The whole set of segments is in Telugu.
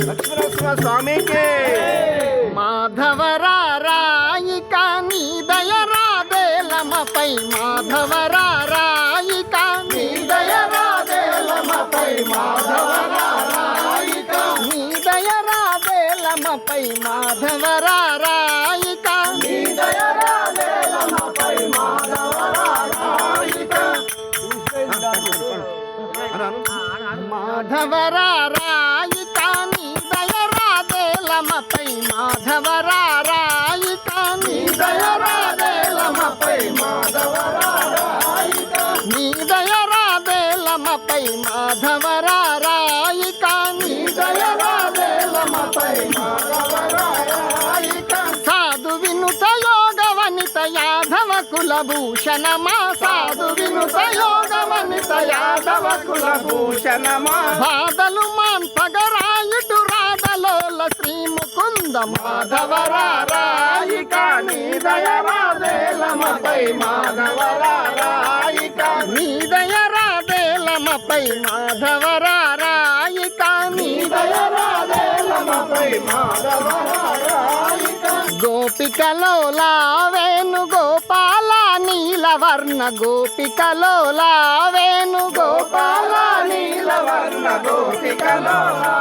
లక్ష్మీనరసింహ స్వామికి మాధవరాయిక నీ దయరాదేలమపై మాధవరాయిక నీ దయరాదేలమపై మాధవరాయిక నీ దయరాదేలమపై మాధవరాయిక నీ దయరాదేలమపై మాధవరాయిక మాధవరాయిక నీ దయరాదేలమపై మాధవరాయిక నీ దయరాదేలమపై మాధవరాయిక నీ దయరాదేలమపై మాధవరాయిక నీ దయరాదేలమపై మాధవరాయిక సాధు వినుత యోగ వనిత యాదవ కులభూషణమా సాధు వినుత యోగ వనిత యాదవ కులభూషణమా బాధలు మాన్పగరాయుడు రాధలోల శ్రీ ముకుంద మాధవరాయిక నీ దయరాదేలమపై మాధవరాయిక నీ దయరాదేలమపై మాధవరాయిక నీ దయరాదేలమపై మాధవరాయిక గోపికలోలా వేణు గోపాల నీలవర్ణ గోపికలోలా వేణు గోపాల నీలవర్ణ గోపికలోలా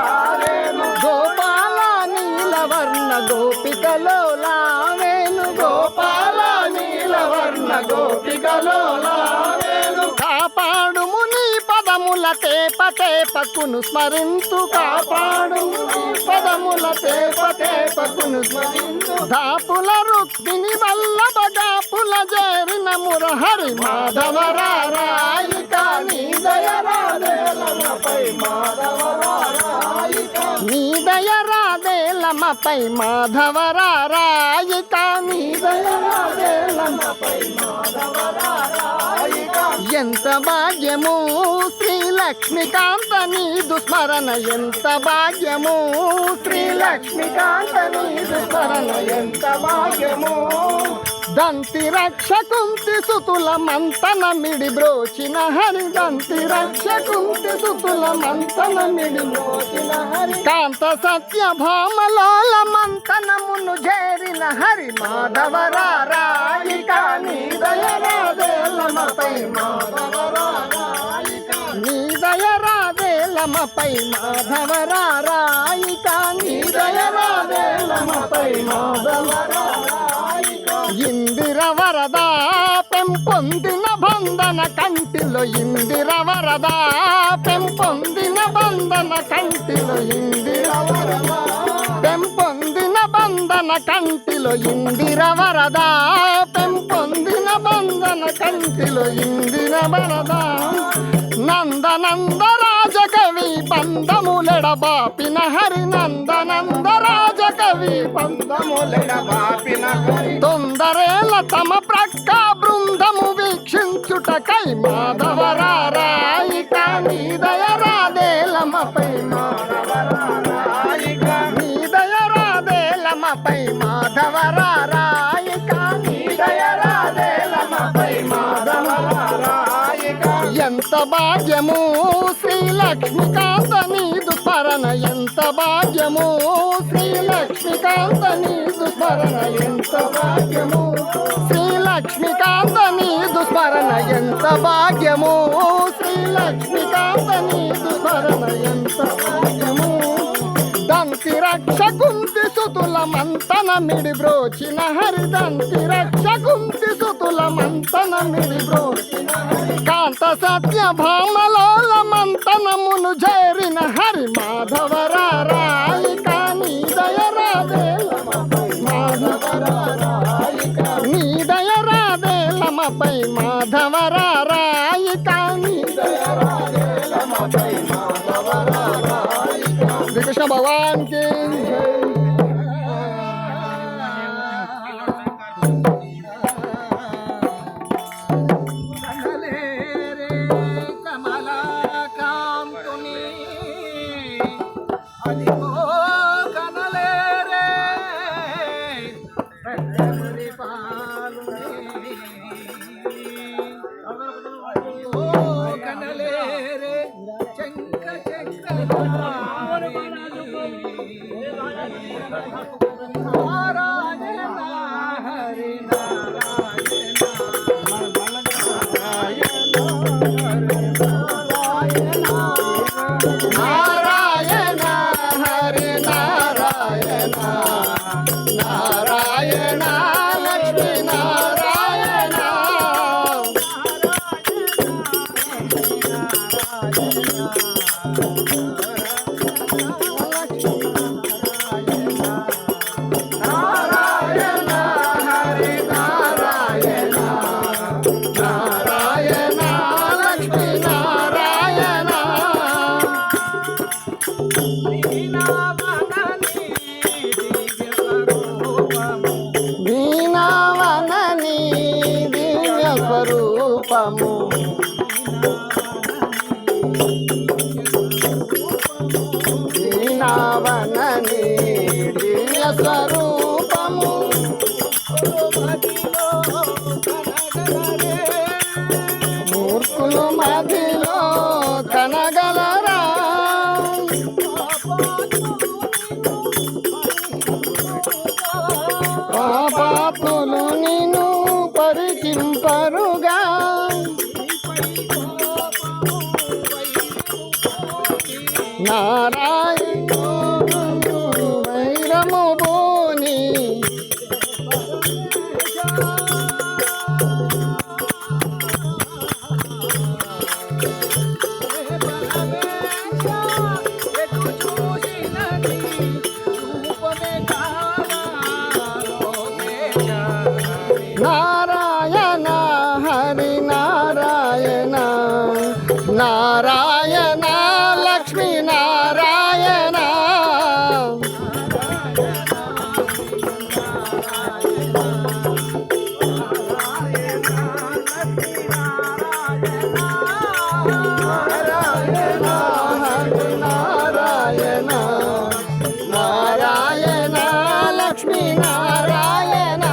వేణు గోపాల నీలవర్ణ గోపికలోలా వేణు గోపాల నీలవర్ణ గోపికలోలా వేణు కాపాడుము నీ పదముల తేపకును స్మరింతు కాపాడుము నీ పదముల తేపకును స్మరింతు దాపుల రుక్మిణి వల్లభ గాపుల చేరిన మురహరి మాధవరాయిక నీ దయరాదేలమపై మాధవరాయిక నీ దయరాదేలమపై మాధవరాయిక నీ దయరాదేలమపై మాధవరాయిక ఎంత భాగ్యము శ్రీ లక్ష్మీకాంత నీదు స్మరణ ఎంత భాగ్యము శ్రీ లక్ష్మీకాంత నీదు స్మరణ ఎంత భాగ్యము దంతి రక్షకుంతి సుతుల మంతన మిడి బ్రోచిన హరి దంతి రక్షకుంతి సుతుల మంతన మిడి బ్రోచిన హరి కాంత సత్య భామలోల మంతనమును చేరిన హరి మాధవరాయిక నీ దయరాదేలమపై మాధవరాయిక నీ దయరాదేలమపై మాధవరాయిక నీ దయరాదేలమపై మాధవరాయిక ఇందిర వరద పెంపొందిన బంధన కంటిలో ఇందిర వరద పెంపొందిన బంధన కంటిలో ఇందిర వరద పెంపొందిన బంధన కంటిలో ఇందిర వరద పెంపొందిన బంధన కంటిలో ఇందిర వరద నందనంద రాజకవి బంధములెడబాపిన హరి నందనంద రాజకవి బంధములెడబాపిన హరి తొందరేల తమ ప్రక్క బృందము వీక్షించుటకై మాధవరాయిక నీ దయరాదేలమపై మాధవరాయిక నీ దయరాదేలమపై మాధవరాయిక నీ దయరాదేలమపై మాధవరాయిక ఎంత భాగ్యము శ్రీ లక్ష్మీకాంత నీదు స్మరణ ఎంత భాగ్యము శ్రీ లక్ష్మీకాంత నీదు స్మరణ ఎంత భాగ్యము శ్రీ లక్ష్మీకాంత నీదు స్మరణ ఎంత భాగ్యము శ్రీ లక్ష్మీకాంత నీదు స్మరణ ఎంత భాగ్యము దంతి రక్షకుంతి సుతుల మంతన మిడి బ్రోచిన హరి దంతి రక్షకుంతి సుతుల మంతన మిడి బ్రోచిన హరి కాంత సత్య భామలోల మంతనమును చేరిన హరి మాధవరాయిక నీ దయరాదేలమపై మాధవరాయిక నీ దయరాదేలమపై మాధవరాయిక నీ దయరాదేలమపై మాధవరాయిక శ్రీ కృష్ణ భగవాన్ కి కనలేరే చెంక నారాయణ హరి నారాయణ నారాయణ లక్ష్మీ నారాయణ నారాయణ హరి నారాయణ నారాయణ లక్ష్మీ నారాయణ వీణావనని దివ్య స్వరూపము వీణావనని దివ్య స్వరూపము మూర్ఖులు మదిలో కనగలరా పాపాత్ములు నిన్ను పరికింపరుగా నారాయణుడు వైరము బోని నారాయణ హరి నారాయణ నారాయణ లక్ష్మీ నారాయణ నారాయణ హరి నారాయణ నారాయణ లక్ష్మీ నారాయణ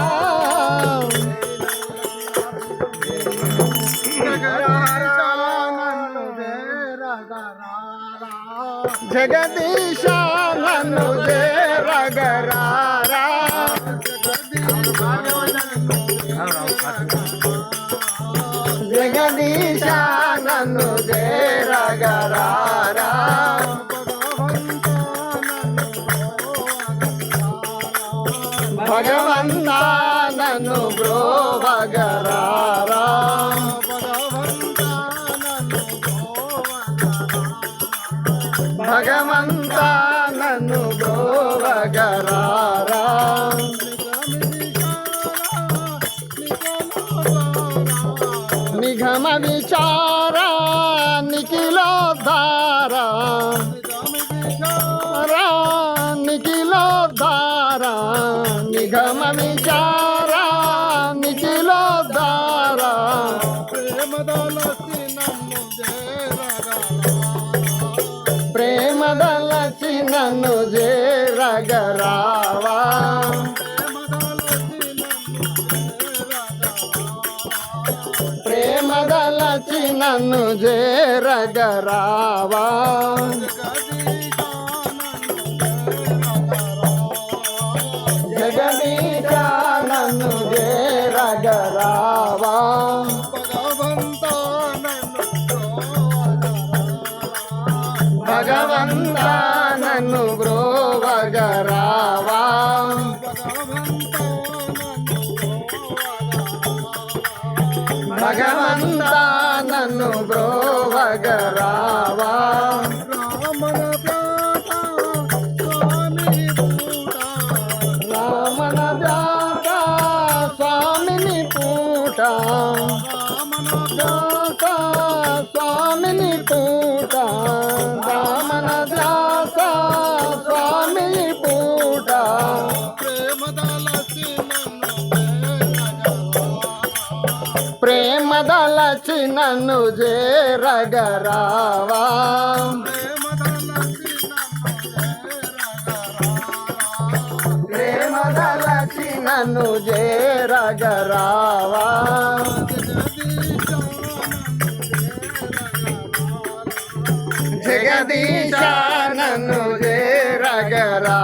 జగదీశ నన్ను చేరగరారా జగదీశ నన్ను చేరగరారా భగవంతా నన్ను బ్రోవగరారా భగవంతా నన్ను బ్రోవగరారా నిగమ విచార నిఖిలోద్ధార నిఖిలోద్ధార నిగమ విచార నిఖిలోద్ధార ప్రేమదలచి నన్ను చేరగరావా ప్రేమదలచి నన్ను చేరగరావా జగదీశ నన్ను చేరగరావా భగవంతా నన్ను బ్రోవగరావా భగవంతా నన్ను బ్రోవగరావా రామన దాత స్వామిని పూట దాత స్వామిని పూట రామన దాత స్వామిని పూట ప్రేమదలచి నన్ను చేరగరావా ప్రేమదలచి నన్ను చేరగరావా జగదీశ జగదీశ నన్ను చేరగరా